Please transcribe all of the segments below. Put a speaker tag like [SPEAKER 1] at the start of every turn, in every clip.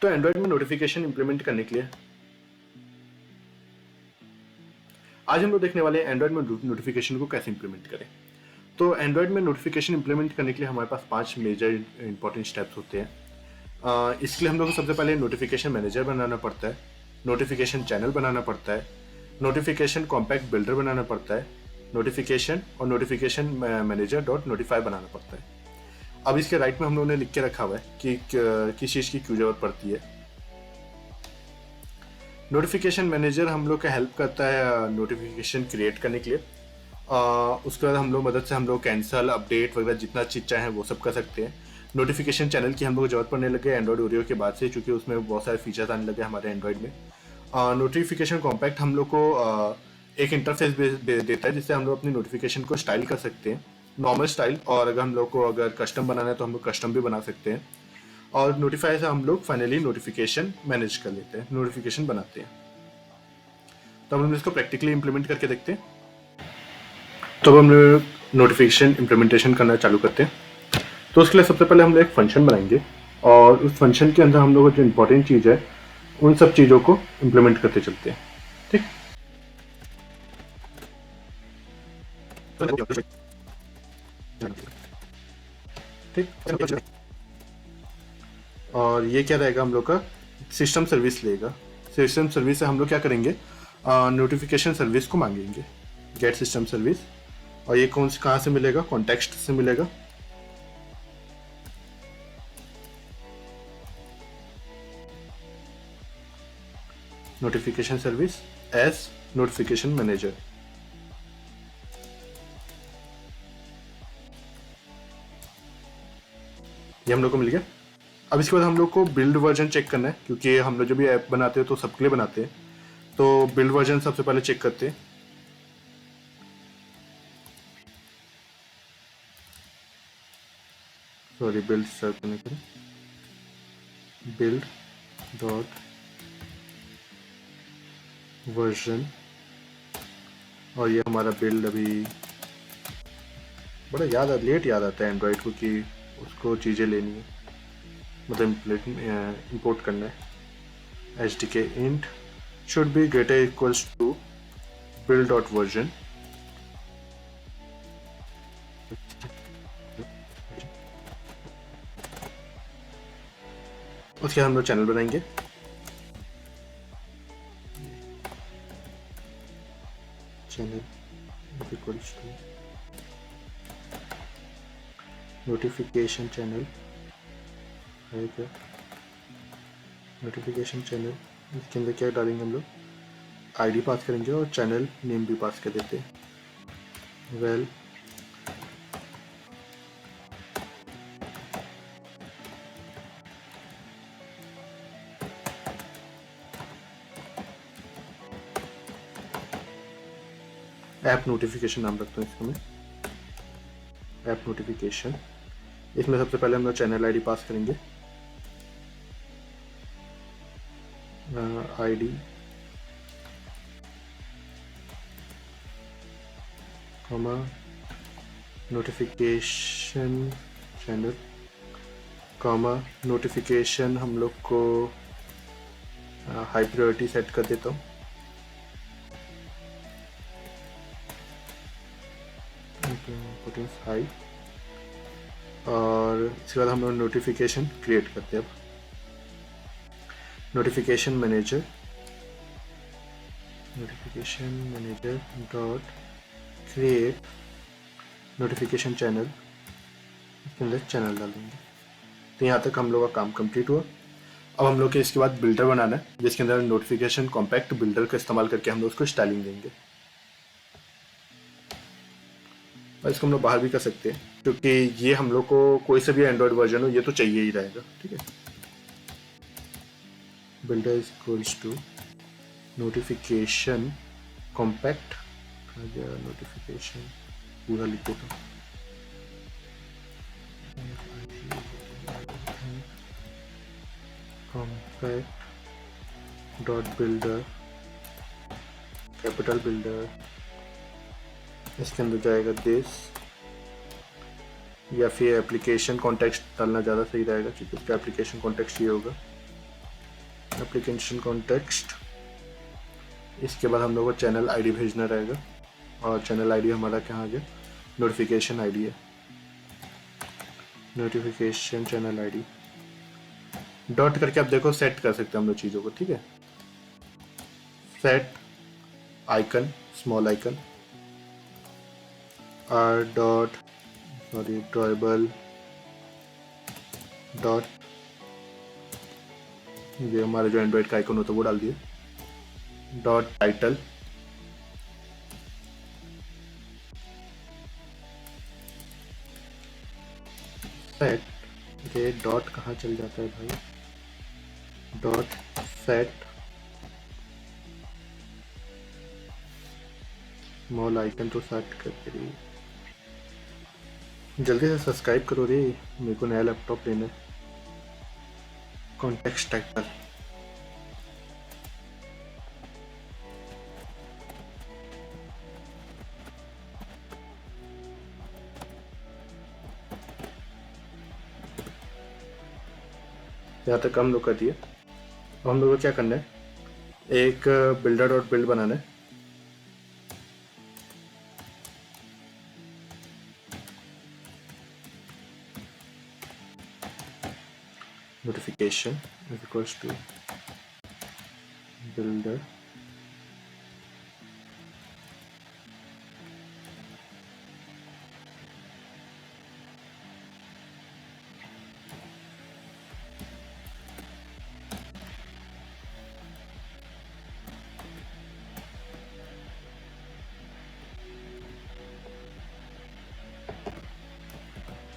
[SPEAKER 1] तो एंड्रॉयड में notification implement करने के लिए आज हम लोग देखने वाले हैं एंड्रॉयड में नोटिफिकेशन को कैसे इंप्लीमेंट करें। तो एंड्रॉयड में नोटिफिकेशन इंप्लीमेंट करने के लिए हमारे पास 5 मेजर इंपॉर्टेंट स्टेप्स होते हैं। इसके लिए हम लोग को सबसे पहले नोटिफिकेशन मैनेजर बनाना पड़ता है, नोटिफिकेशन चैनल बनाना पड़ता है, नोटिफिकेशन कॉम्पैक्ट बिल्डर बनाना पड़ता है, नोटिफिकेशन और नोटिफिकेशन मैनेजर डॉट नोटिफाई बनाना पड़ता है। अब इसके राइट में हम लोगों ने लिख के रखा हुआ है कि किस चीज़ की क्यों जरूरत पड़ती है। नोटिफिकेशन मैनेजर हम लोग का हेल्प करता है नोटिफिकेशन क्रिएट करने के लिए। उसके बाद हम लोग मदद से हम लोग कैंसिल अपडेट वगैरह जितना चीज़ चाहें वो सब कर सकते हैं। नोटिफिकेशन चैनल की हम लोग जरूरत पड़ने लगे एंड्रॉयड ओरियो के बाद से, क्योंकि उसमें बहुत सारे फीचर्स आने लगे हमारे एंड्रॉयड में। नोटिफिकेशन कॉम्पैक्ट हम लोग को एक इंटरफेस देता है जिससे हम लोग अपनी नोटिफिकेशन को स्टाइल कर सकते हैं, नॉर्मल स्टाइल, और अगर हम लोग को अगर कस्टम बनाना है तो हम लोग कस्टम भी बना सकते हैं। और नोटिफाई से हम लोग फाइनली नोटिफिकेशन मैनेज कर लेते हैं, नोटिफिकेशन बनाते हैं। तो अब हम इसको प्रैक्टिकली इंप्लीमेंट करके देखते हैं। तो अब हम लोग नोटिफिकेशन इम्प्लीमेंटेशन करना चालू करते हैं। तो उसके लिए सबसे पहले हम लोग एक फंक्शन बनाएंगे और उस फंक्शन के अंदर हम लोग जो इंपॉर्टेंट चीज़ है उन सब चीज़ों को इम्प्लीमेंट करते चलते हैं। ठीक, ठीक। और ये क्या रहेगा, हम लोग का सिस्टम सर्विस लेगा। सिस्टम सर्विस से हम लोग क्या करेंगे, नोटिफिकेशन सर्विस को मांगेंगे, गेट सिस्टम सर्विस। और ये कहाँ से मिलेगा, कॉन्टेक्स्ट से मिलेगा। Notification service as notification manager. ये हम लोग को मिल गया। अब इसके बाद हम लोग को बिल्ड वर्जन चेक करना है, क्योंकि हम लोग जब भी ऐप बनाते हैं तो सबके लिए बनाते हैं। तो बिल्ड वर्जन सबसे पहले चेक करते हैं। सॉरी, बिल्ड स्टार्ट करने के लिए बिल्ड डॉट वर्जन, और ये हमारा बिल्ड अभी बड़ा लेट याद आता है एंड्रॉयड को कि उसको चीज़ें लेनी है, मतलब इंपोर्ट करना है। H D K int should be greater equals to build dot version. उसके बाद हम लोग चैनल बनाएंगे। Channel equals to notification channel है क्या, नोटिफिकेशन चैनल। इसके अंदर क्या डालेंगे, हम लोग आईडी पास करेंगे और चैनल नेम भी पास कर देते हैं। वेल ऐप नोटिफिकेशन नाम रखता हूँ इसको मैं, ऐप नोटिफिकेशन। इसमें सबसे पहले हम लोग चैनल आईडी पास करेंगे, ID comma notification channel comma notification. हम लोग को हाई प्रायोरिटी सेट कर देता हूँ। हाई। और इसके बाद हम लोग नोटिफिकेशन क्रिएट करते हैं। अब notification manager dot create notification channel, इसके अंदर चैनल डालेंगे। तो यहाँ तक हम लोग का काम कंप्लीट हुआ। अब हम लोग के इसके बाद बिल्डर बनाना है, जिसके अंदर नोटिफिकेशन कॉम्पैक्ट बिल्डर का इस्तेमाल करके हम लोग उसको स्टाइलिंग देंगे। और इसको हम लोग बाहर भी कर सकते हैं, क्योंकि ये हम लोग को कोई से भी एंड्रॉयड वर्जन हो ये तो चाहिए ही रहेगा। ठीक है, builder is equals to notification compact, notification पूरा लिख देता हूँ, compact dot builder, capital builder. इसके अंदर जाएगा दिस, या फिर एप्लीकेशन कॉन्टेक्स्ट डालना ज़्यादा सही रहेगा, क्योंकि उसका एप्लीकेशन कॉन्टेक्स्ट ये होगा। Application context. इसके बाद हम लोग को चैनल आईडी भेजना रहेगा, और चैनल आईडी हमारा क्या आ गया, नोटिफिकेशन आईडी है, नोटिफिकेशन चैनल आईडी। डॉट करके आप देखो सेट कर सकते हैं हम लोग चीज़ों को, ठीक है। Set icon, small icon, R dot sorry drawable dot, ये हमारा जो एंड्रॉइड का आइकन होता है वो डाल दिए, डॉट टाइटल, सेट, ये डॉट कहाँ चल जाता है भाई, डॉट सेट स्मॉल आइकन तो सेट करके रही, जल्दी से सब्सक्राइब करो रे, मेरे को नया लैपटॉप लेना है। कॉन्टेक्स्ट टाइटल, यहाँ तक हम लोग कर दिए। अब हम लोग को क्या करना है, एक बिल्डर डॉट बिल्ड बनाना है, notification is equals to builder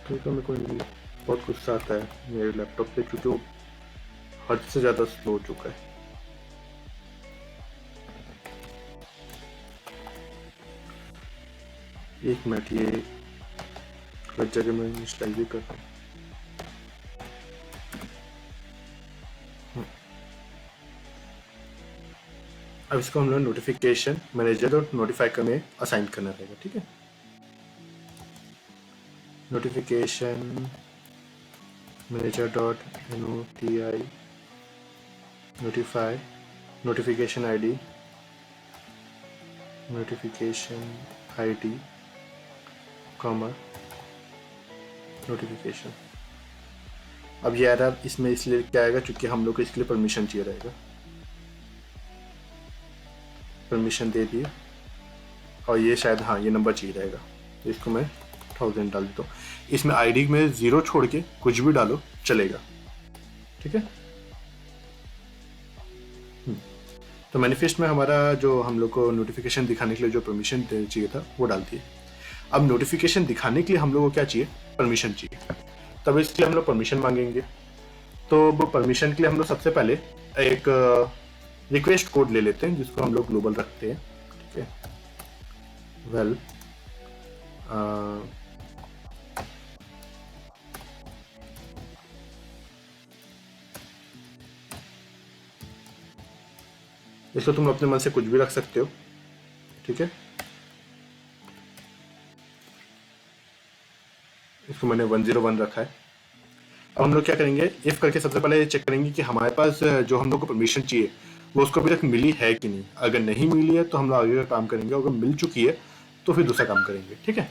[SPEAKER 1] ठीक है। मेरे को बहुत गुस्सा आता है मेरे लैपटॉप पे, क्योंकि वो हद से ज़्यादा स्लो हो चुका है। एक मिनट, ये गलत जगह में इंस्टॉल भी कर रहा हूँ। अब इसको हम लोग नोटिफिकेशन मैनेजर और नोटिफाई का में असाइन करना रहेगा, ठीक है। Notification manager dot NOTI notify, notification ID, notification ID comma notification. अब ये आ रहा है, इसमें इसलिए क्या आएगा, क्योंकि हम लोग को इसके लिए परमिशन चाहिए रहेगा, परमिशन दे दिए। और ये शायद, हाँ ये नंबर चाहिए रहेगा, तो इसको मैं 1000 डाल देता हूँ। इसमें आईडी में 0 छोड़ के कुछ भी डालो चलेगा, ठीक है। तो मैनिफेस्ट में हमारा जो हम लोग को नोटिफिकेशन दिखाने के लिए जो परमिशन चाहिए था वो डाल दिए। अब नोटिफिकेशन दिखाने के लिए हम लोग को क्या चाहिए, परमिशन चाहिए। तब इसके लिए हम लोग परमिशन मांगेंगे। तो वो परमिशन के लिए हम लोग सबसे पहले एक रिक्वेस्ट कोड ले लेते हैं, जिसको हम लोग ग्लोबल रखते हैं, ठीक है। वेल इसको तुम अपने मन से कुछ भी रख सकते हो, ठीक है। इसको मैंने 101 रखा है। अब हम लोग क्या करेंगे, इफ करके सबसे पहले चेक करेंगे कि हमारे पास जो हम लोग को परमिशन चाहिए वो उसको अभी तक मिली है कि नहीं। अगर नहीं मिली है तो हम लोग आगे का काम करेंगे, अगर मिल चुकी है तो फिर दूसरा काम करेंगे, ठीक है।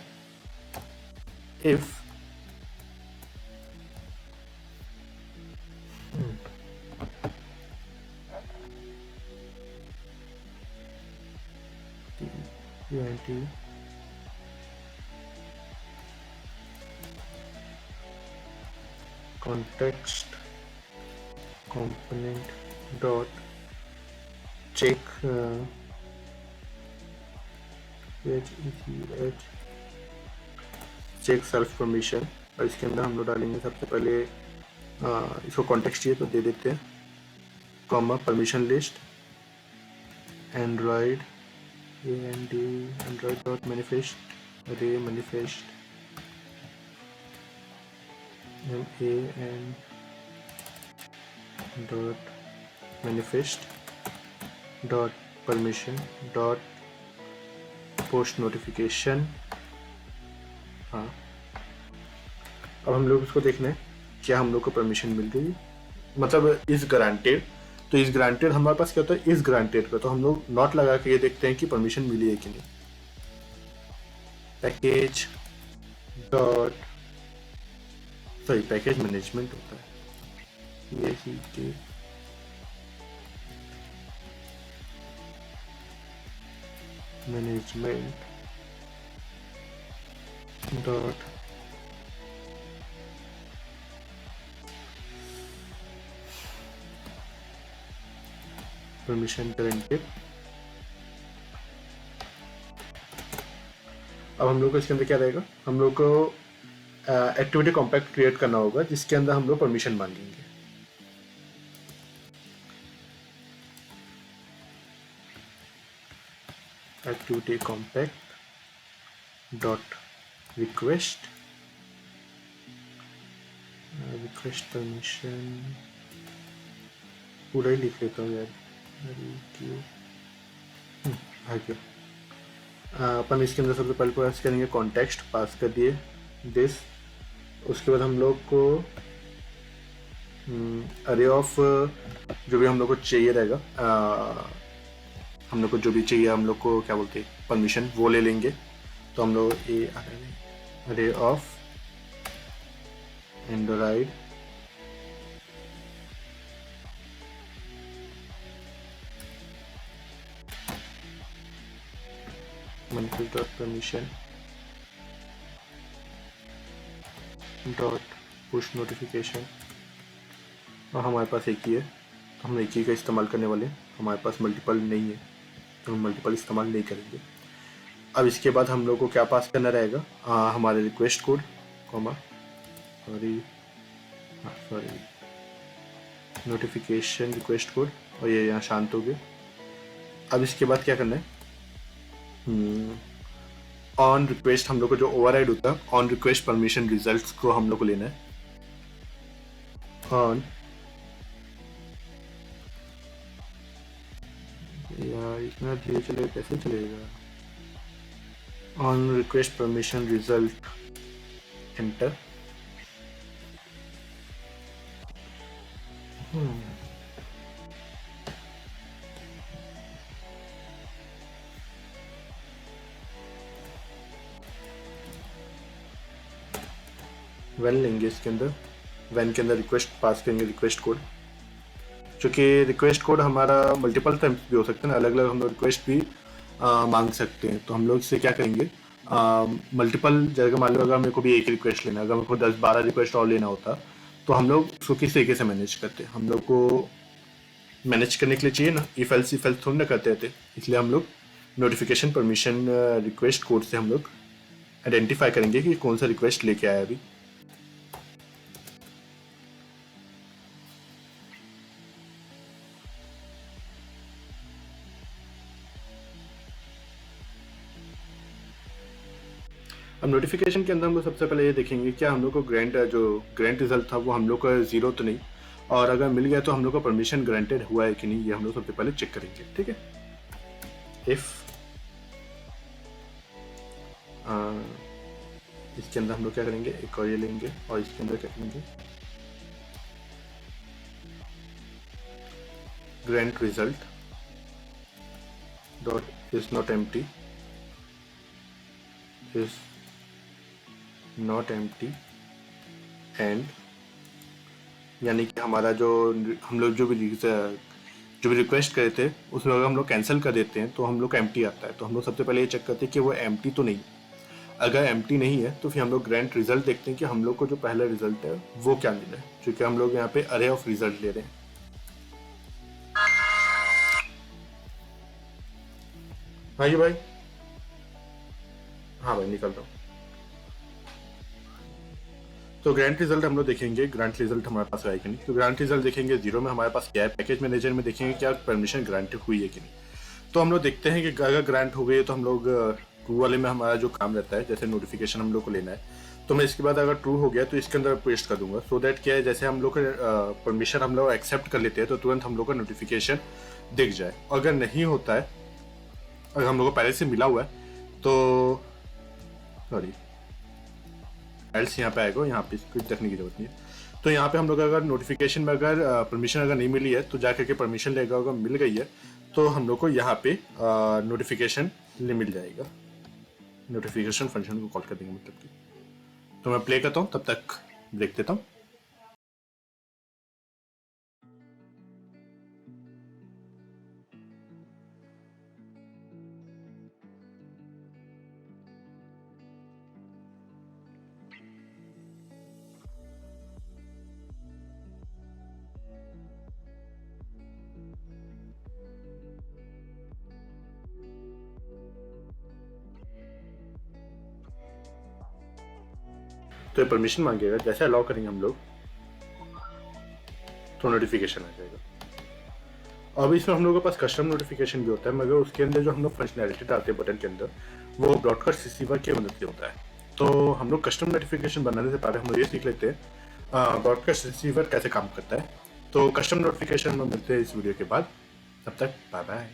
[SPEAKER 1] If context component dot check check self permission। और इसके अंदर हम लोग डालेंगे सबसे पहले इसको कॉन्टेक्स्ट चाहिए तो दे देते हैं, comma permission list Android Android dot manifest रे manifest MAN dot manifest dot permission dot post notification। हाँ, अब हम लोग इसको देखना है क्या हम लोग को परमिशन मिल गई, मतलब इज गारंटेड तो इस ग्रांटेड हमारे पास क्या होता है, इस ग्रांटेड का, तो हम लोग नॉट लगा के ये देखते हैं कि परमिशन मिली है कि नहीं। Package dot sorry package management होता है ये ही के मैनेजमेंट डॉट परमिशन ग्रांटेड। अब हम लोग को इसके अंदर क्या रहेगा, हम लोग को एक्टिविटी कॉम्पैक्ट क्रिएट करना होगा जिसके अंदर हम लोग परमिशन मांगेंगे। Activity compact dot request request permission पूरा ही लिख लेता हूँ यार, आ गया। अपन इसके अंदर सबसे पहले पास करेंगे कॉन्टेक्स्ट, पास कर दिए दिस। उसके बाद हम लोग को अरे ऑफ जो भी हम लोग को चाहिए रहेगा, हम लोग को जो भी चाहिए हम लोग को क्या बोलते हैं परमिशन, वो ले लेंगे। तो हम लोग अरे of Android dot permission dot push notification. और हमारे पास एक ही है तो हम एक ही का इस्तेमाल करने वाले हैं, हमारे पास मल्टीपल नहीं है तो हम मल्टीपल इस्तेमाल नहीं करेंगे। अब इसके बाद हम लोग को क्या पास करना रहेगा, हमारे request code comma sorry notification request code, और ये यहाँ शांत हो गए। अब इसके बाद क्या करना है, ऑन रिक्वेस्ट हम लोग को जो ओवरराइड होता है, ऑन रिक्वेस्ट परमिशन रिजल्ट्स को हम लोग को लेना है। ऑन यार इतना धीरे चलेगा कैसे चलेगा, on request permission result enter. When लेंगे इसके अंदर, वैन के अंदर रिक्वेस्ट पास करेंगे रिक्वेस्ट कोड, चूँकि रिक्वेस्ट कोड हमारा मल्टीपल टाइम्स भी हो सकता है ना, अलग अलग हम लोग रिक्वेस्ट भी मांग सकते हैं। तो हम लोग इससे क्या करेंगे, मल्टीपल जगह मान लो अगर मेरे को भी एक रिक्वेस्ट लेना, अगर मेरे को 10-12 रिक्वेस्ट और लेना होता तो हम लोग उसको किस तरीके से मैनेज करते, हम लोग को मैनेज करने के लिए चाहिए ना, इफ एल्स थोड़ी ना करते रहते, इसलिए हम लोग नोटिफिकेशन परमिशन रिक्वेस्ट कोड से हम लोग आइडेंटिफाई करेंगे कि कौन सा रिक्वेस्ट लेके आया अभी। अब नोटिफिकेशन के अंदर हम लोग सबसे पहले ये देखेंगे क्या हम लोग को ग्रांट रिजल्ट था वो हम लोग का 0 तो नहीं, और अगर मिल गया तो हम लोग का परमिशन ग्रांटेड हुआ है कि नहीं, ये हम लोग सबसे पहले चेक करेंगे। ठीक है, इफ इसके अंदर हम लोग क्या करेंगे, एक और ये लेंगे और इसके अंदर क्या करेंगे, grant result dot is not empty is not empty and, यानी कि हमारा जो हम लोग जो भी रिक्वेस्ट करे थे उसमें अगर हम लोग कैंसिल कर देते हैं तो हम लोग एम्प्टी आता है। तो हम लोग सबसे पहले ये चेक करते हैं कि वो एम्प्टी तो नहीं, अगर एम्प्टी नहीं है तो फिर हम लोग ग्रांट रिजल्ट देखते हैं कि हम लोग को जो पहला रिजल्ट है वो क्या मिला है, क्योंकि हम लोग यहाँ पे अरे ऑफ रिजल्ट ले रहे हैं। हाँ जी भाई, हाँ भाई निकल रहा हूँ। तो ग्रांट रिजल्ट हम लोग देखेंगे, ग्रांट रिजल्ट हमारे पास आएगा नहीं, तो ग्रांट रिजल्ट देखेंगे 0 में हमारे पास क्या है, पैकेज मैनेजर में देखेंगे क्या परमिशन ग्रांट हुई है कि नहीं। तो हम लोग देखते हैं कि अगर ग्रांट हो गई तो हम लोग ट्रू वाले में हमारा जो काम रहता है, जैसे नोटिफिकेशन हम लोग को लेना है, तो मैं इसके बाद अगर ट्रू हो गया तो इसके अंदर पेस्ट कर दूंगा, सो दैट क्या है जैसे हम लोग का परमिशन हम लोग एक्सेप्ट कर लेते हैं तो तुरंत हम लोग का नोटिफिकेशन दिख जाए। अगर नहीं होता है, अगर हम लोग को पहले से मिला हुआ है तो सॉरी एल्स यहाँ पे आएगा, यहाँ पे कुछ देखने की जरूरत नहीं है। तो यहाँ पे हम लोग अगर नोटिफिकेशन में अगर परमिशन अगर नहीं मिली है तो जा करके परमिशन लेगा, अगर मिल गई है तो हम लोग को यहाँ पे नोटिफिकेशन मिल जाएगा, नोटिफिकेशन फंक्शन को कॉल कर देंगे मतलब कि। तो मैं प्ले करता हूँ, तब तक देख देता हूँ। तो ये परमिशन मांगेगा, जैसे अलाउ करेंगे हम लोग तो नोटिफिकेशन आ जाएगा। अब इसमें हम लोगों के पास कस्टम नोटिफिकेशन भी होता है, मगर उसके अंदर जो हम लोग फंक्शनैलिटी डालते हैं बटन के अंदर वो ब्रॉडकास्ट रिसीवर की मदद से होता है। तो हम लोग कस्टम नोटिफिकेशन बनाने से पहले हम लोग ये सीख लेते हैं ब्रॉडकास्ट रिसीवर कैसे काम करता है। तो कस्टम नोटिफिकेशन में मिलते हैं इस वीडियो के बाद, तब तक बाय बाय।